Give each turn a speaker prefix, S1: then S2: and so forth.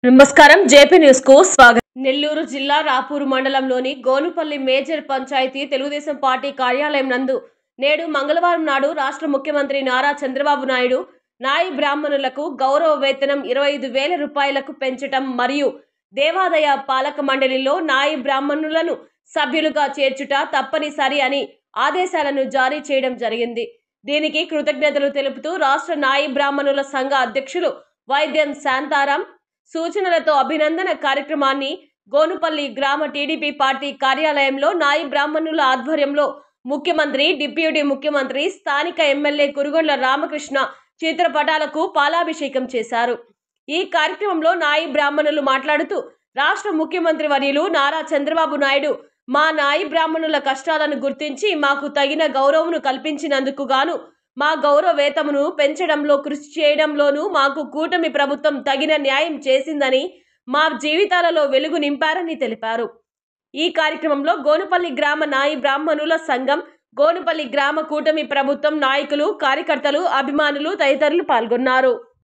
S1: నమస్కారం JP news కు స్వాగతం। నెల్లూరు జిల్లా రాపూరు మండలంలోని గోనుపల్లి మేజర్ పంచాయతీ తెలుగుదేశం పార్టీ కార్యాలయం నందు నేడు మంగళవారం నాడు రాష్ట్ర ముఖ్యమంత్రి నారా చంద్రబాబు నాయుడు నాయి బ్రాహ్మణులకు గౌరవ వేతనం 25,000 రూపాయలకు పెంచటం మరియు దేవాదాయ పాలక మండలిలో నాయి బ్రాహ్మణులను సభ్యులుగా చేర్చుట తప్పనిసరి అని ఆదేశాలను జారీ చేయడం జరిగింది। దీనికి కృతజ్ఞతలు తెలుపుతూ రాష్ట్ర నాయి బ్రాహ్మణుల సంఘ అధ్యక్షులు వైద్యం శాంతారాం సూచనలతో అభినందన కార్యక్రమాన్ని గోనుపల్లి గ్రామ టీడీపీ పార్టీ కార్యాలయంలో నాయి బ్రాహ్మణుల ఆధ్వర్యంలో ముఖ్యమంత్రి, డిప్యూటీ ముఖ్యమంత్రి, స్థానిక ఎమ్మెల్యే కురుగొండ్ల రామకృష్ణ చిత్రపటాలకు పాలాభిషేకం చేశారు। ఈ కార్యక్రమంలో నాయి బ్రాహ్మణులు మాట్లాడుతూ రాష్ట్ర ముఖ్యమంత్రి వర్యులు నారా చంద్రబాబు నాయుడు మా నాయి బ్రాహ్మణుల కష్టాలను గుర్తించి మాకు తగిన గౌరవమును కల్పించినందుకు గాను మా గౌరవ వేతమును పెంచడంలో కృషి చేయడంలోనూ మాకు కూటమి ప్రభుత్వం తగిన న్యాయం చేసిందని మా జీవితాలలో వెలుగు నింపారని తెలిపారు। ఈ కార్యక్రమంలో గోనుపల్లి గ్రామ నాయి బ్రాహ్మణుల సంఘం, గోనుపల్లి గ్రామ కూటమి ప్రభుత్వం నాయకులు, కార్యకర్తలు, అభిమానులు తదితరులు పాల్గొన్నారు।